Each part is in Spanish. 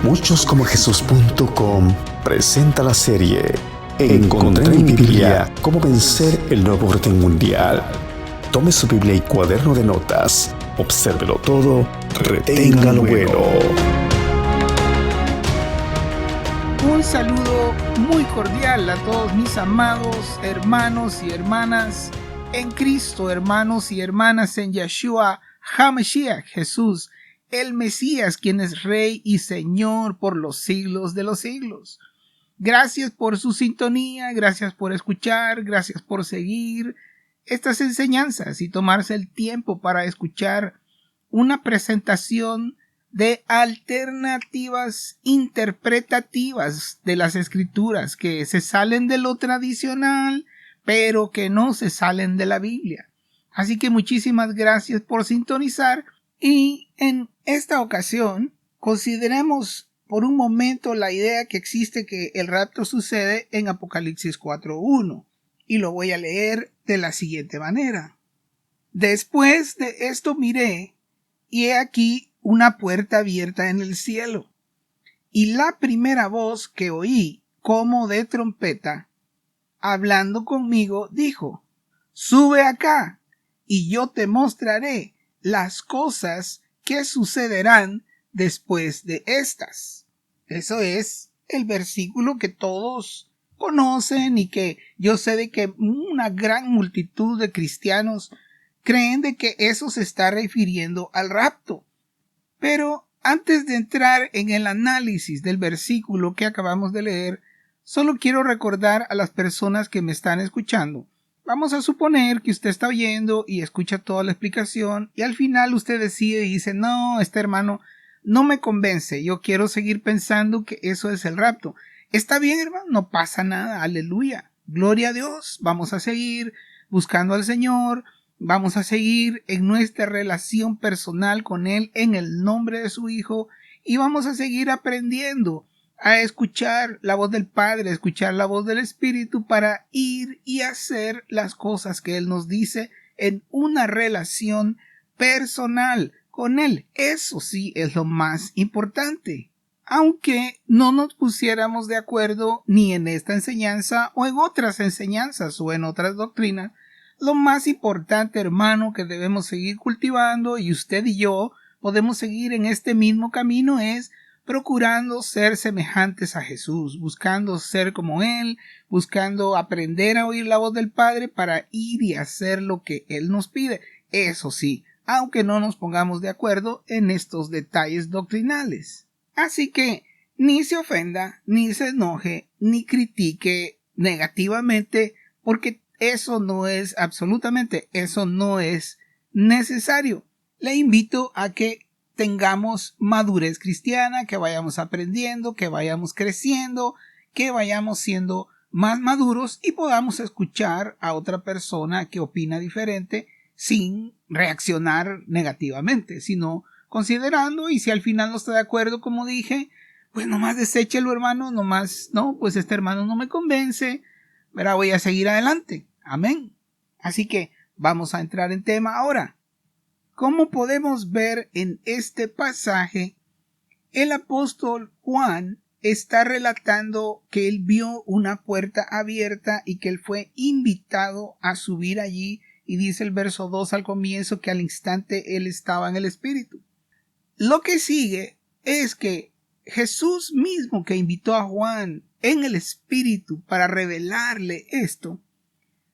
Muchoscomojesus.com presenta la serie Encontré en mi Biblia cómo vencer el nuevo orden mundial. Tome su Biblia y cuaderno de notas, obsérvelo todo, retenga lo bueno. Un saludo muy cordial a todos mis amados hermanos y hermanas en Cristo, hermanos y hermanas en Yeshua HaMashiach, Jesús, el Mesías, quien es Rey y Señor por los siglos de los siglos. Gracias por su sintonía, gracias por escuchar, gracias por seguir estas enseñanzas y tomarse el tiempo para escuchar una presentación de alternativas interpretativas de las Escrituras que se salen de lo tradicional, pero que no se salen de la Biblia. Así que muchísimas gracias por sintonizar y en esta ocasión consideremos por un momento la idea que existe que el rapto sucede en Apocalipsis 4:1 y lo voy a leer de la siguiente manera. Después de esto miré y he aquí una puerta abierta en el cielo, y la primera voz que oí como de trompeta hablando conmigo dijo: sube acá y yo te mostraré las cosas que sucederán después de estas. Eso es el versículo que todos conocen y que yo sé de que una gran multitud de cristianos creen de que eso se está refiriendo al rapto. Pero antes de entrar en el análisis del versículo que acabamos de leer, solo quiero recordar a las personas que me están escuchando. Vamos a suponer que usted está oyendo y escucha toda la explicación y al final usted decide y dice: no, este hermano no me convence, yo quiero seguir pensando que eso es el rapto. Está bien, hermano, no pasa nada, aleluya, gloria a Dios, vamos a seguir buscando al Señor, vamos a seguir en nuestra relación personal con Él en el nombre de su Hijo y vamos a seguir aprendiendo a escuchar la voz del Padre, a escuchar la voz del Espíritu para ir y hacer las cosas que Él nos dice en una relación personal con Él. Eso sí es lo más importante. Aunque no nos pusiéramos de acuerdo ni en esta enseñanza o en otras enseñanzas o en otras doctrinas, lo más importante, hermano, que debemos seguir cultivando y usted y yo podemos seguir en este mismo camino es procurando ser semejantes a Jesús, buscando ser como Él, buscando aprender a oír la voz del Padre para ir y hacer lo que Él nos pide. Eso sí, aunque no nos pongamos de acuerdo en estos detalles doctrinales. Así que ni se ofenda, ni se enoje, ni critique negativamente, porque eso no es necesario. Le invito a que tengamos madurez cristiana, que vayamos aprendiendo, que vayamos creciendo, que vayamos siendo más maduros y podamos escuchar a otra persona que opina diferente sin reaccionar negativamente, sino considerando, y si al final no está de acuerdo, como dije, pues nomás deséchelo, hermano, pues este hermano no me convence, pero voy a seguir adelante. Amén. Así que vamos a entrar en tema ahora. Como podemos ver en este pasaje, el apóstol Juan está relatando que él vio una puerta abierta y que él fue invitado a subir allí, y dice el verso 2 al comienzo que al instante él estaba en el Espíritu. Lo que sigue es que Jesús mismo, que invitó a Juan en el Espíritu para revelarle esto,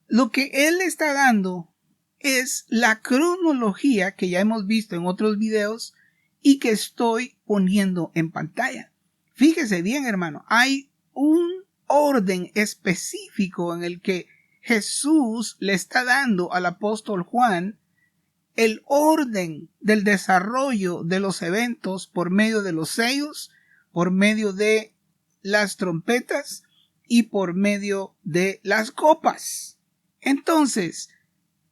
lo que él está dando es la cronología que ya hemos visto en otros videos y que estoy poniendo en pantalla. Fíjese bien, hermano, hay un orden específico en el que Jesús le está dando al apóstol Juan el orden del desarrollo de los eventos por medio de los sellos, por medio de las trompetas y por medio de las copas. Entonces,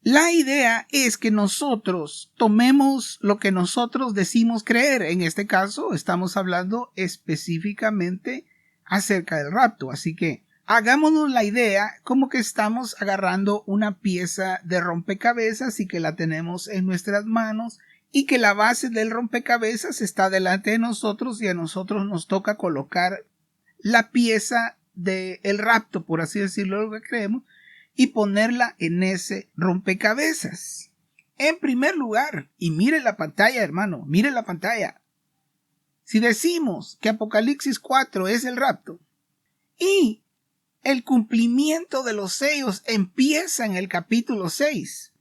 la idea es que nosotros tomemos lo que nosotros decimos creer. En este caso, estamos hablando específicamente acerca del rapto. Así que hagámonos la idea como que estamos agarrando una pieza de rompecabezas y que la tenemos en nuestras manos y que la base del rompecabezas está delante de nosotros y a nosotros nos toca colocar la pieza del rapto, por así decirlo, lo que creemos, y ponerla en ese rompecabezas. En primer lugar, y mire la pantalla, hermano, mire la pantalla. Si decimos que Apocalipsis 4 es el rapto y el cumplimiento de los sellos empieza en el capítulo 6,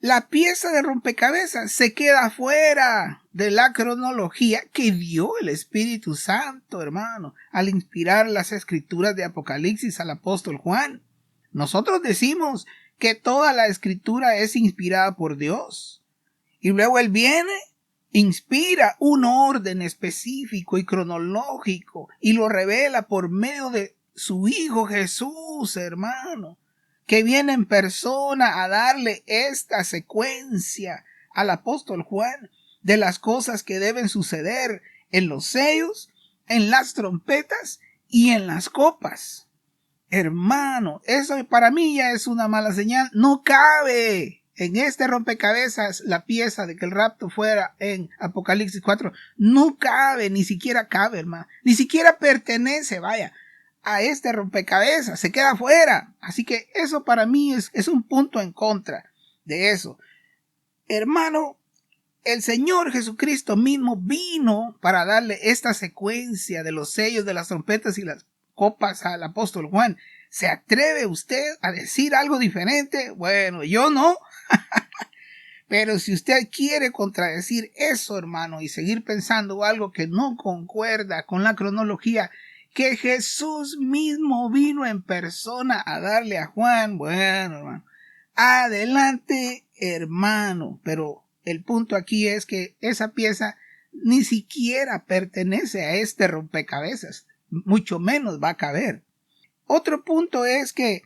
la pieza de rompecabezas se queda fuera de la cronología que dio el Espíritu Santo, hermano, al inspirar las escrituras de Apocalipsis al apóstol Juan. Nosotros decimos que toda la escritura es inspirada por Dios. Y luego Él viene, inspira un orden específico y cronológico y lo revela por medio de su Hijo Jesús, hermano, que viene en persona a darle esta secuencia al apóstol Juan de las cosas que deben suceder en los sellos, en las trompetas y en las copas. Hermano, eso para mí ya es una mala señal. No cabe en este rompecabezas la pieza de que el rapto fuera en Apocalipsis 4. No cabe, ni siquiera cabe, hermano. Ni siquiera pertenece, vaya, a este rompecabezas, se queda fuera. Así que eso para mí es un punto en contra de eso. Hermano, el Señor Jesucristo mismo vino para darle esta secuencia de los sellos, de las trompetas y las copas al apóstol Juan. ¿Se atreve usted a decir algo diferente? Bueno, yo no. Pero si usted quiere contradecir eso, hermano, y seguir pensando algo que no concuerda con la cronología, que Jesús mismo vino en persona a darle a Juan, bueno, hermano, adelante, hermano. Pero el punto aquí es que esa pieza ni siquiera pertenece a este rompecabezas, mucho menos va a caber. Otro punto es que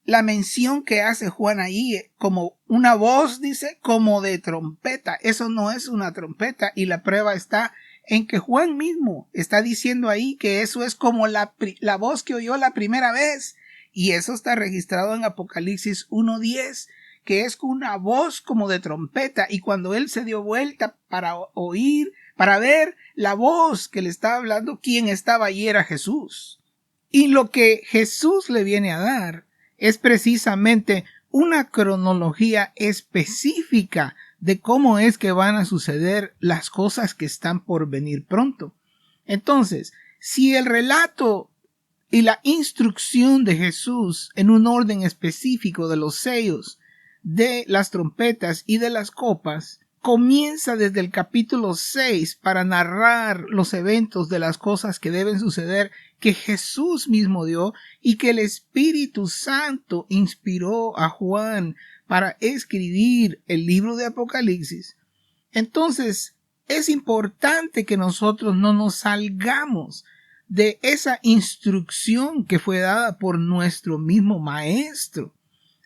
la mención que hace Juan ahí como una voz, dice, como de trompeta. Eso no es una trompeta y la prueba está en que Juan mismo está diciendo ahí que eso es como la voz que oyó la primera vez. Y eso está registrado en Apocalipsis 1:10, que es una voz como de trompeta. Y cuando él se dio vuelta para oír, para ver la voz que le estaba hablando, quien estaba allí era Jesús. Y lo que Jesús le viene a dar es precisamente una cronología específica de cómo es que van a suceder las cosas que están por venir pronto. Entonces, si el relato y la instrucción de Jesús en un orden específico de los sellos, de las trompetas y de las copas, comienza desde el capítulo 6 para narrar los eventos de las cosas que deben suceder, que Jesús mismo dio y que el Espíritu Santo inspiró a Juan para escribir el libro de Apocalipsis. Entonces, es importante que nosotros no nos salgamos de esa instrucción que fue dada por nuestro mismo Maestro.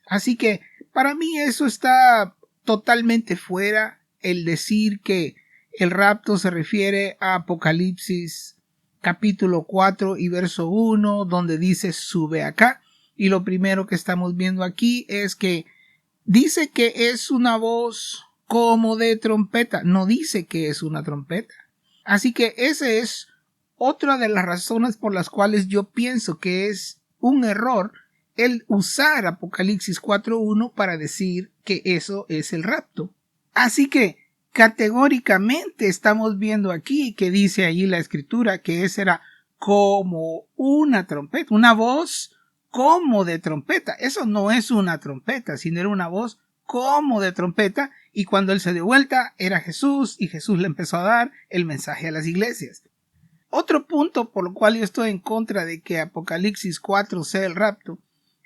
Así que, para mí eso está totalmente fuera, el decir que el rapto se refiere a Apocalipsis capítulo 4 y verso 1, donde dice sube acá. Y lo primero que estamos viendo aquí es que dice que es una voz como de trompeta, no dice que es una trompeta. Así que esa es otra de las razones por las cuales yo pienso que es un error el usar Apocalipsis 4:1 para decir que eso es el rapto. Así que categóricamente estamos viendo aquí que dice allí la escritura que ese era como una trompeta, una voz como de trompeta. Eso no es una trompeta, sino era una voz como de trompeta, y cuando él se dio vuelta era Jesús y Jesús le empezó a dar el mensaje a las iglesias. Otro punto por lo cual yo estoy en contra de que Apocalipsis 4 sea el rapto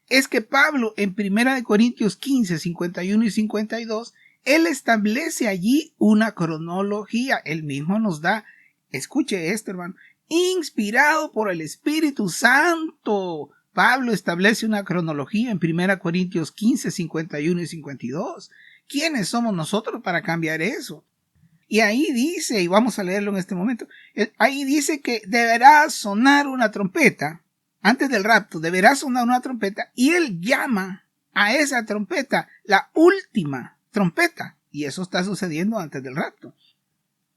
es que Pablo en 1 Corintios 15, 51 y 52 él establece allí una cronología. Él mismo nos da, escuche esto, hermano, inspirado por el Espíritu Santo. Pablo establece una cronología en 1 Corintios 15, 51 y 52. ¿Quiénes somos nosotros para cambiar eso? Y ahí dice, y vamos a leerlo en este momento, ahí dice que deberá sonar una trompeta, antes del rapto deberá sonar una trompeta, y él llama a esa trompeta la última trompeta. y eso está sucediendo antes del rapto.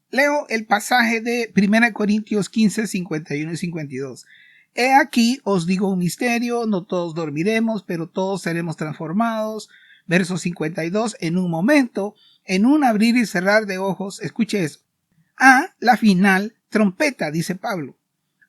Leo el pasaje de 1 Corintios 15, 51 y 52. He aquí os digo un misterio, no todos dormiremos, pero todos seremos transformados. Verso 52, en un momento, en un abrir y cerrar de ojos, escuche eso. La final trompeta, dice Pablo,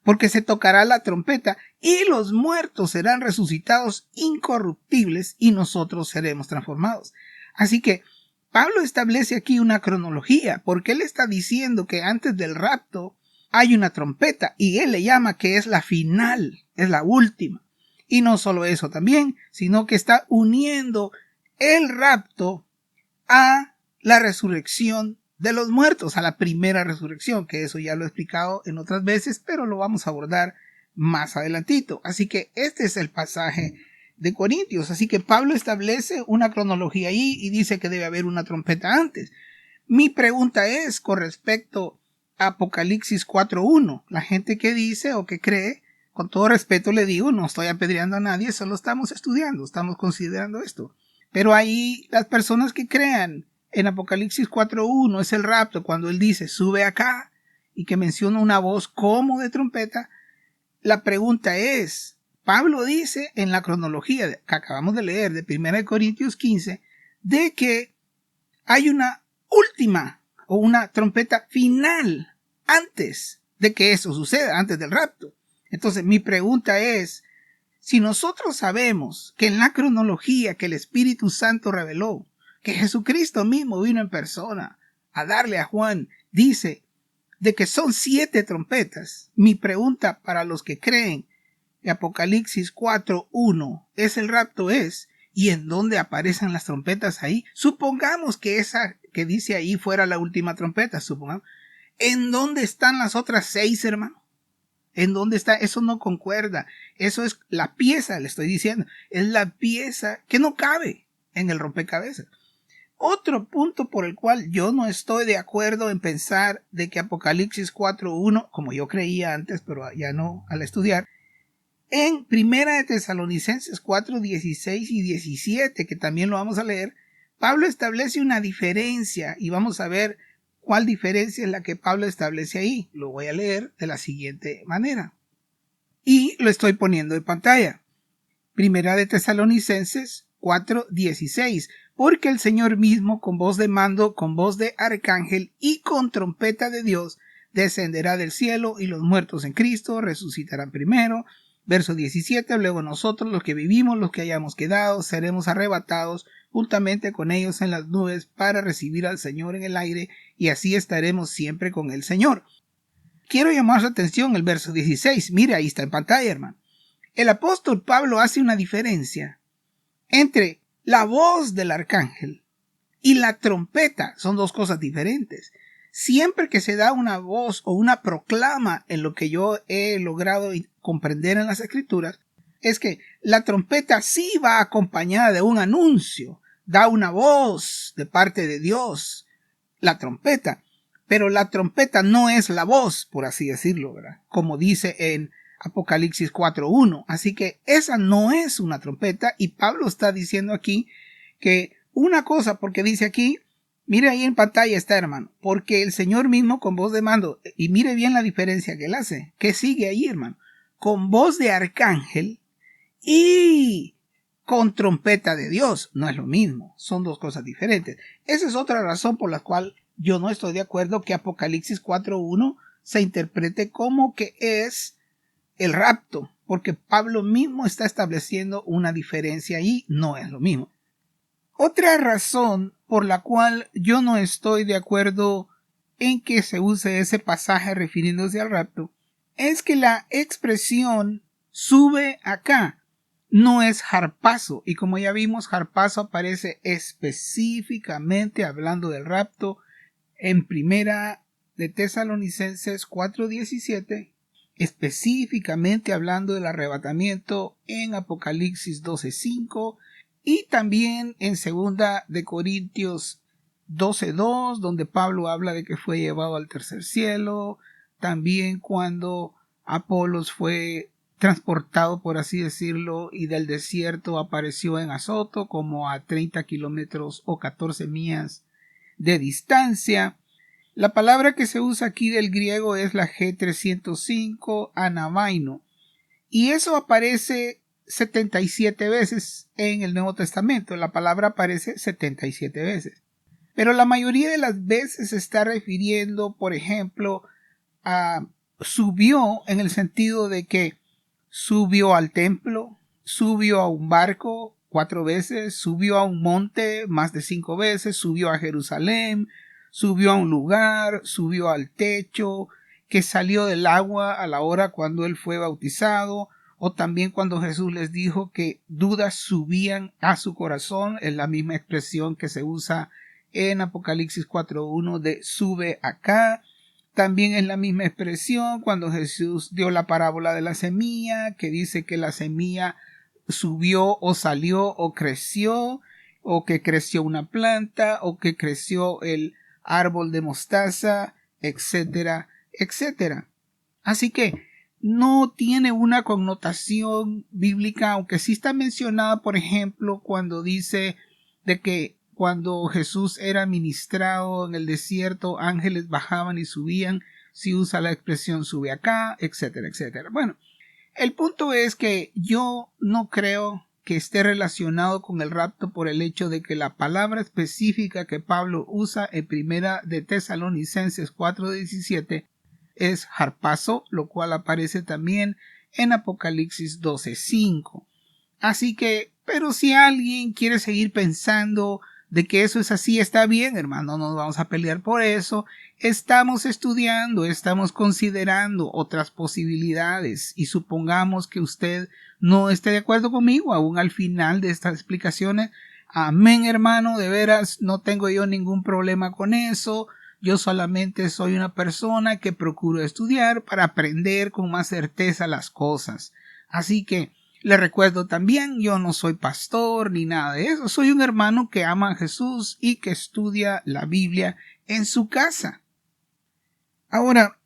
porque se tocará la trompeta y los muertos serán resucitados incorruptibles y nosotros seremos transformados. Así que Pablo establece aquí una cronología, porque él está diciendo que antes del rapto hay una trompeta y él le llama que es la final, es la última. Y no solo eso también, sino que está uniendo el rapto a la resurrección de los muertos, a la primera resurrección, que eso ya lo he explicado en otras veces, pero lo vamos a abordar más adelantito. Así que este es el pasaje de Corintios. Así que Pablo establece una cronología ahí y dice que debe haber una trompeta antes. Mi pregunta es con respecto a Apocalipsis 4.1. La gente que dice o que cree, con todo respeto le digo, no estoy apedreando a nadie, solo estamos estudiando, estamos considerando esto. Pero ahí las personas que crean en Apocalipsis 4.1 es el rapto, cuando él dice sube acá y que menciona una voz como de trompeta. La pregunta es, Pablo dice en la cronología que acabamos de leer de 1 Corintios 15 de que hay una última o una trompeta final antes de que eso suceda, antes del rapto. Entonces mi pregunta es, si nosotros sabemos que en la cronología que el Espíritu Santo reveló, que Jesucristo mismo vino en persona a darle a Juan, dice de que son 7 trompetas, mi pregunta para los que creen que Apocalipsis 4.1 es el rapto es, ¿y en dónde aparecen las trompetas ahí? Supongamos que esa que dice ahí fuera la última trompeta, supongamos. ¿En dónde están las otras 6, hermano? ¿En dónde está? Eso no concuerda. Eso es la pieza, le estoy diciendo. Es la pieza que no cabe en el rompecabezas. Otro punto por el cual yo no estoy de acuerdo en pensar de que Apocalipsis 4.1, como yo creía antes, pero ya no al estudiar, en 1 Tesalonicenses 4:16 y 17, que también lo vamos a leer, Pablo establece una diferencia y vamos a ver cuál diferencia es la que Pablo establece ahí. Lo voy a leer de la siguiente manera. Y lo estoy poniendo en pantalla. 1 Tesalonicenses 4:16. Porque el Señor mismo, con voz de mando, con voz de arcángel y con trompeta de Dios, descenderá del cielo y los muertos en Cristo resucitarán primero. Verso 17, luego nosotros los que vivimos, los que hayamos quedado, seremos arrebatados juntamente con ellos en las nubes para recibir al Señor en el aire y así estaremos siempre con el Señor. Quiero llamar su atención el verso 16. Mire, ahí está en pantalla, hermano. El apóstol Pablo hace una diferencia entre la voz del arcángel y la trompeta. Son dos cosas diferentes. Siempre que se da una voz o una proclama en lo que yo he logrado comprender en las escrituras, es que la trompeta sí va acompañada de un anuncio, da una voz de parte de Dios, la trompeta, pero la trompeta no es la voz, por así decirlo, ¿verdad? Como dice en Apocalipsis 4.1. Así que esa no es una trompeta y Pablo está diciendo aquí que una cosa, porque dice aquí, mire ahí en pantalla está, hermano, porque el Señor mismo con voz de mando, y mire bien la diferencia que él hace, que sigue ahí, hermano, con voz de arcángel y con trompeta de Dios. No es lo mismo, son dos cosas diferentes. Esa es otra razón por la cual yo no estoy de acuerdo que Apocalipsis 4.1 se interprete como que es el rapto, porque Pablo mismo está estableciendo una diferencia ahí, no es lo mismo. Otra razón por la cual yo no estoy de acuerdo en que se use ese pasaje refiriéndose al rapto es que la expresión sube acá no es harpazo, y como ya vimos, harpazo aparece específicamente hablando del rapto en 1 Tesalonicenses 4:17, específicamente hablando del arrebatamiento en Apocalipsis 12:5 y también en 2 Corintios 12:2, donde Pablo habla de que fue llevado al tercer cielo, también cuando Apolos fue transportado, por así decirlo, y del desierto apareció en Azoto, como a 30 kilómetros o 14 millas de distancia. La palabra que se usa aquí del griego es la G305 anavaino, y eso aparece 77 veces en el Nuevo Testamento. La palabra aparece 77 veces. Pero la mayoría de las veces se está refiriendo, por ejemplo, a subió en el sentido de que subió al templo, subió a un barco 4 veces, subió a un monte más de 5 veces, subió a Jerusalén, subió a un lugar, subió al techo, que salió del agua a la hora cuando él fue bautizado, o también cuando Jesús les dijo que dudas subían a su corazón, es la misma expresión que se usa en Apocalipsis 4.1 de sube acá. También es la misma expresión cuando Jesús dio la parábola de la semilla, que dice que la semilla subió o salió o creció, o que creció una planta, o que creció el árbol de mostaza, etcétera, etcétera. Así que no tiene una connotación bíblica, aunque sí está mencionada, por ejemplo, cuando dice de que cuando Jesús era ministrado en el desierto, ángeles bajaban y subían, si usa la expresión sube acá, etcétera, etcétera. Bueno, el punto es que yo no creo que esté relacionado con el rapto por el hecho de que la palabra específica que Pablo usa en Primera de Tesalonicenses 4:17 es harpazo, lo cual aparece también en Apocalipsis 12:5. Así que, pero si alguien quiere seguir pensando de que eso es así, está bien, hermano, no nos vamos a pelear por eso. Estamos estudiando, estamos considerando otras posibilidades, y supongamos que usted no esté de acuerdo conmigo aún al final de estas explicaciones. Amén, hermano, de veras no tengo yo ningún problema con eso. Yo solamente soy una persona que procuro estudiar para aprender con más certeza las cosas. Así que le recuerdo también, yo no soy pastor ni nada de eso. Soy un hermano que ama a Jesús y que estudia la Biblia en su casa. Ahora,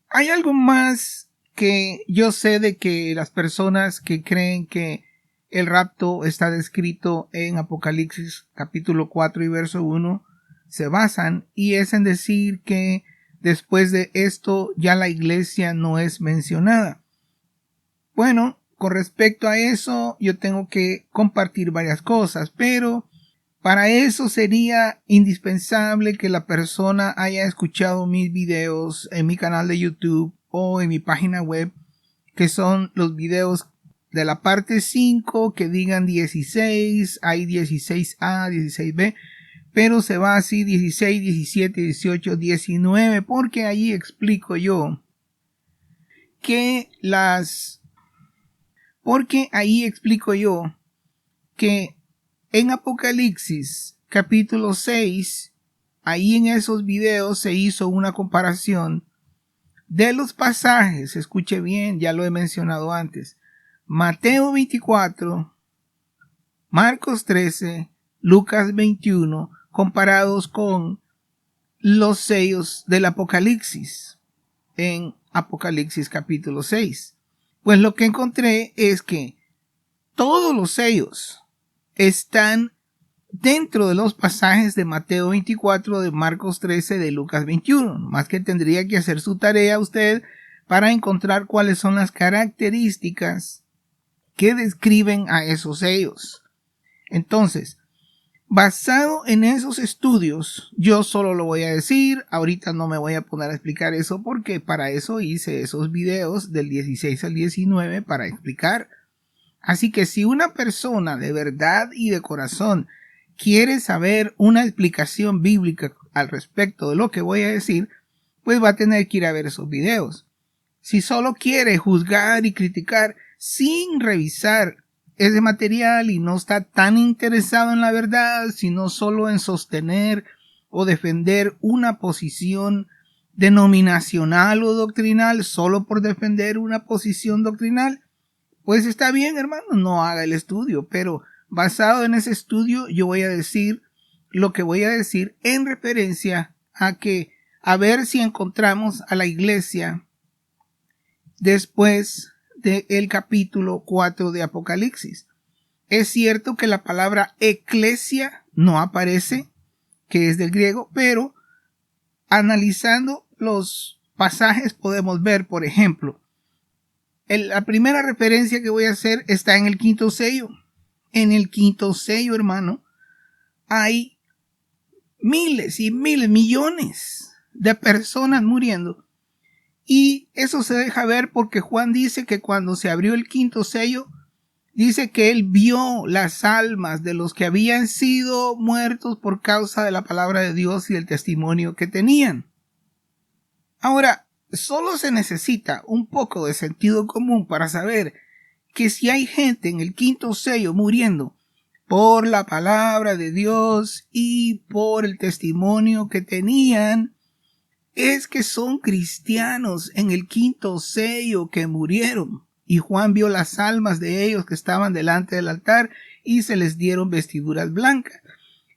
hay algo más que yo sé de que las personas que creen que el rapto está descrito en Apocalipsis capítulo 4 y verso 1 se basan, y es en decir que después de esto ya la iglesia no es mencionada. Bueno, con respecto a eso yo tengo que compartir varias cosas, pero para eso sería indispensable que la persona haya escuchado mis videos en mi canal de YouTube o en mi página web, que son los videos de la parte 5 que digan 16, hay 16A, 16B, pero se va así 16, 17, 18, 19, porque allí explico yo que en Apocalipsis capítulo 6, ahí en esos videos se hizo una comparación de los pasajes, escuche bien, ya lo he mencionado antes, Mateo 24, Marcos 13, Lucas 21, comparados con los sellos del Apocalipsis en Apocalipsis capítulo 6. Pues lo que encontré es que todos los sellos están dentro de los pasajes de Mateo 24, de Marcos 13, de Lucas 21. Más que tendría que hacer su tarea usted para encontrar cuáles son las características que describen a esos sellos. Entonces, basado en esos estudios, yo solo lo voy a decir, ahorita no me voy a poner a explicar eso porque para eso hice esos videos del 16 al 19 para explicar. Así que si una persona de verdad y de corazón quiere saber una explicación bíblica al respecto de lo que voy a decir, pues va a tener que ir a ver esos videos. Si solo quiere juzgar y criticar sin revisar ese material y no está tan interesado en la verdad, sino solo en sostener o defender una posición denominacional o doctrinal solo por defender una posición doctrinal, pues está bien, hermano, no haga el estudio, pero basado en ese estudio yo voy a decir lo que voy a decir en referencia a ver si encontramos a la iglesia después del capítulo 4 de Apocalipsis. Es cierto que la palabra eclesia no aparece, que es del griego, pero analizando los pasajes podemos ver, por ejemplo, la primera referencia que voy a hacer está en el quinto sello. En el quinto sello, hermano, hay miles y miles, millones de personas muriendo. Y eso se deja ver porque Juan dice que cuando se abrió el quinto sello, dice que él vio las almas de los que habían sido muertos por causa de la palabra de Dios y el testimonio que tenían. Ahora, solo se necesita un poco de sentido común para saber que si hay gente en el quinto sello muriendo por la palabra de Dios y por el testimonio que tenían, es que son cristianos en el quinto sello que murieron. Y Juan vio las almas de ellos que estaban delante del altar y se les dieron vestiduras blancas.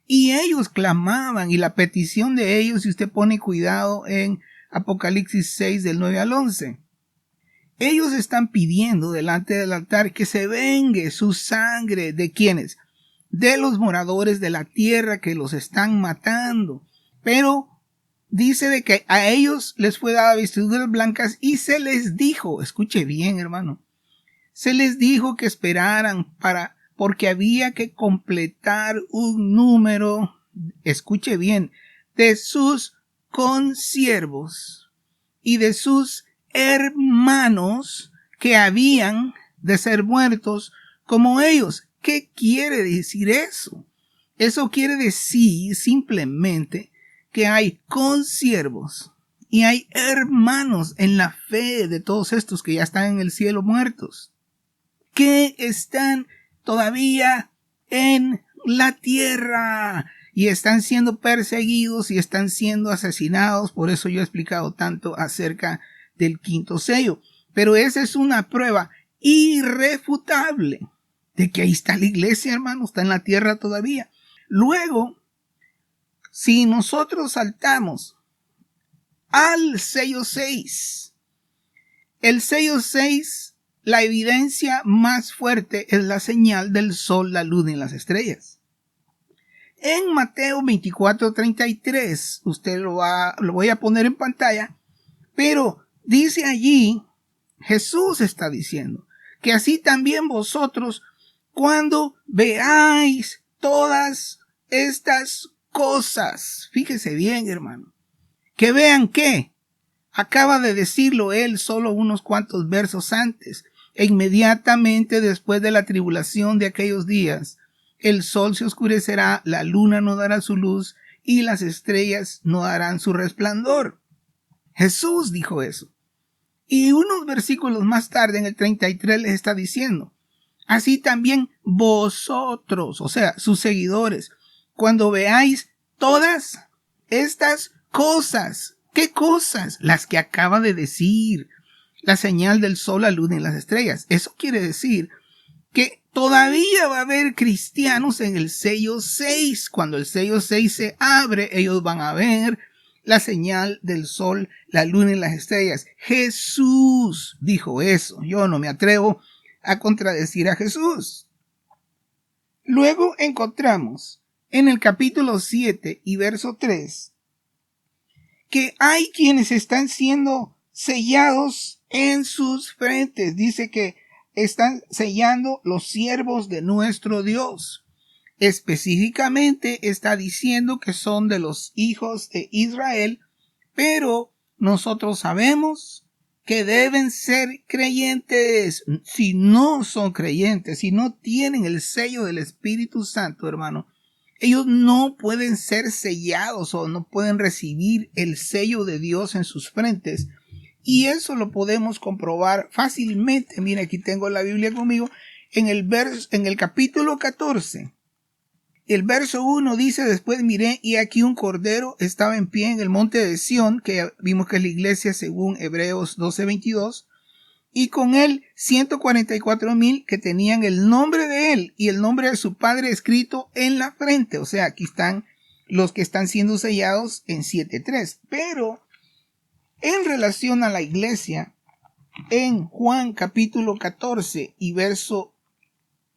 Y ellos clamaban, y la petición de ellos, si usted pone cuidado en Apocalipsis 6 del 9 al 11, ellos están pidiendo delante del altar que se vengue su sangre. ¿De quiénes? De los moradores de la tierra que los están matando. Pero dice de que a ellos les fue dada vestiduras blancas y se les dijo, escuche bien, hermano, se les dijo que esperaran porque había que completar un número, escuche bien, de sus consiervos y de sus hermanos que habían de ser muertos como ellos. ¿Qué quiere decir eso? Eso quiere decir simplemente que hay consiervos y hay hermanos en la fe de todos estos que ya están en el cielo muertos, que están todavía en la tierra y están siendo perseguidos y están siendo asesinados. Por eso yo he explicado tanto acerca del quinto sello. Pero esa es una prueba irrefutable de que ahí está la iglesia, hermano, está en la tierra todavía. Luego, si nosotros saltamos al sello 6, el sello 6, la evidencia más fuerte es la señal del sol, la luna y las estrellas. En Mateo 24:33, usted lo voy a poner en pantalla, pero dice allí, Jesús está diciendo que así también vosotros, cuando veáis todas estas cosas, fíjese bien, hermano, que vean que acaba de decirlo él solo unos cuantos versos antes. E inmediatamente después de la tribulación de aquellos días, el sol se oscurecerá, la luna no dará su luz y las estrellas no darán su resplandor. Jesús dijo eso. Y unos versículos más tarde, en el 33, les está diciendo, así también vosotros, o sea, sus seguidores, cuando veáis todas estas cosas. ¿Qué cosas? Las que acaba de decir. La señal del sol, la luna y las estrellas. Eso quiere decir que todavía va a haber cristianos en el sello 6. Cuando el sello 6 se abre, ellos van a ver la señal del sol, la luna y las estrellas. Jesús dijo eso. Yo no me atrevo a contradecir a Jesús. Luego encontramos en el capítulo 7 y verso 3 que hay quienes están siendo sellados en sus frentes. Dice que están sellando los siervos de nuestro Dios. Específicamente está diciendo que son de los hijos de Israel, pero nosotros sabemos que deben ser creyentes. Si no son creyentes, si no tienen el sello del Espíritu Santo, hermano, ellos no pueden ser sellados o no pueden recibir el sello de Dios en sus frentes. Y eso lo podemos comprobar fácilmente. Mira, aquí tengo la Biblia conmigo. En el capítulo 14, el verso 1 dice, después miré y aquí un cordero estaba en pie en el monte de Sión, que vimos que es la iglesia según Hebreos 12:22, y con él 144,000 que tenían el nombre de él y el nombre de su padre escrito en la frente. O sea, aquí están los que están siendo sellados en 7:3. Pero en relación a la iglesia, en Juan capítulo 14 y verso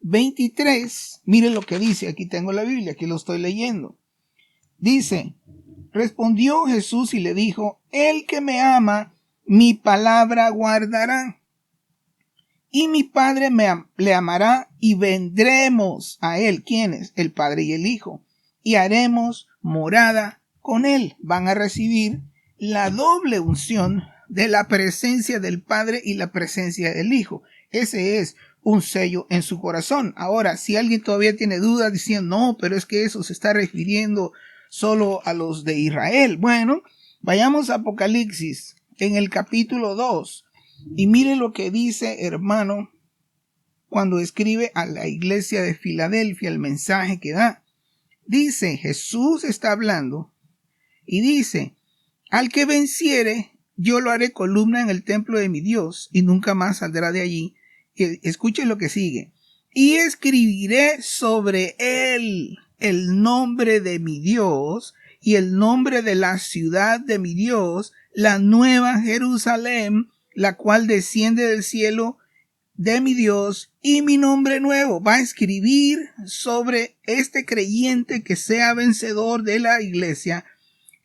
23, mire lo que dice, aquí tengo la Biblia, aquí lo estoy leyendo. Dice, respondió Jesús y le dijo, el que me ama, mi palabra guardará. Y mi Padre le amará y vendremos a él. ¿Quiénes? El Padre y el Hijo. Y haremos morada con él. Van a recibir la doble unción de la presencia del Padre y la presencia del Hijo. Ese es un sello en su corazón. Ahora, si alguien todavía tiene dudas diciendo, no, pero es que eso se está refiriendo solo a los de Israel. Bueno, vayamos a Apocalipsis en el capítulo 2 y mire lo que dice, hermano, cuando escribe a la iglesia de Filadelfia, el mensaje que da. Dice, Jesús está hablando y dice, al que venciere, yo lo haré columna en el templo de mi Dios y nunca más saldrá de allí. Escuchen lo que sigue. Y escribiré sobre él el nombre de mi Dios y el nombre de la ciudad de mi Dios, la nueva Jerusalén, la cual desciende del cielo de mi Dios, y mi nombre nuevo. Va a escribir sobre este creyente que sea vencedor de la iglesia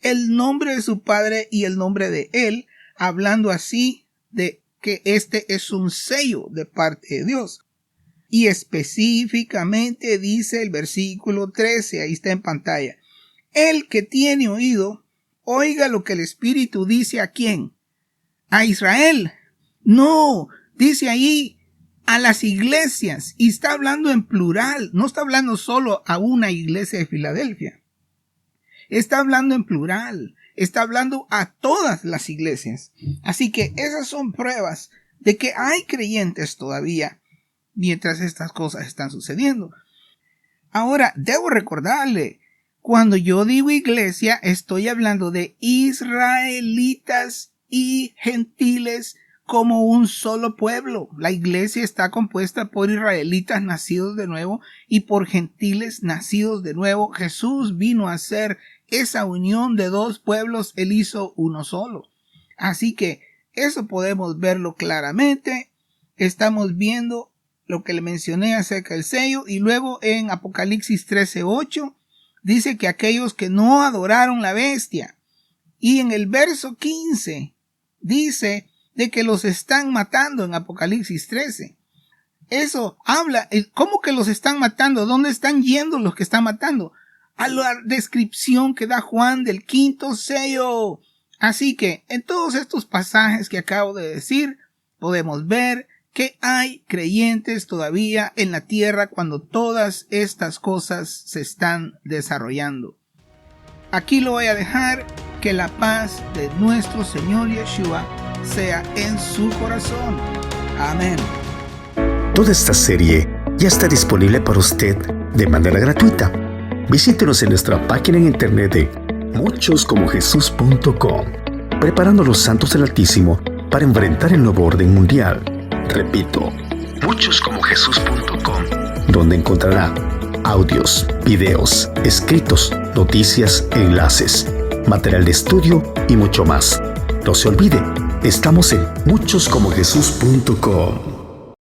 el nombre de su Padre y el nombre de él, hablando así de que este es un sello de parte de Dios. Y específicamente dice el versículo 13, ahí está en pantalla, el que tiene oído, oiga lo que el Espíritu dice. ¿A quién? ¿A Israel? No, dice ahí a las iglesias, y está hablando en plural, no está hablando solo a una iglesia de Filadelfia. Está hablando en plural, está hablando a todas las iglesias. Así que esas son pruebas de que hay creyentes todavía mientras estas cosas están sucediendo. Ahora, debo recordarle, cuando yo digo iglesia, estoy hablando de israelitas y gentiles como un solo pueblo. La iglesia está compuesta por israelitas nacidos de nuevo y por gentiles nacidos de nuevo. Jesús vino a hacer esa unión de dos pueblos, él hizo uno solo. Así que eso podemos verlo claramente. Estamos viendo lo que le mencioné acerca del sello, y luego en Apocalipsis 13:8 dice que aquellos que no adoraron la bestia, y en el verso 15 dice de que los están matando en Apocalipsis 13. Eso habla, ¿cómo que los están matando? ¿Dónde están yendo los que están matando? A la descripción que da Juan del quinto sello. Así que en todos estos pasajes que acabo de decir, podemos ver que hay creyentes todavía en la tierra cuando todas estas cosas se están desarrollando. Aquí lo voy a dejar. Que la paz de nuestro Señor Yeshua sea en su corazón. Amén. Toda esta serie ya está disponible para usted de manera gratuita. Visítenos en nuestra página en internet de muchoscomojesus.com, preparando a los santos del Altísimo para enfrentar el nuevo orden mundial. Repito, muchoscomojesus.com, donde encontrará audios, videos, escritos, noticias, enlaces, material de estudio y mucho más. No se olvide, estamos en muchoscomojesus.com.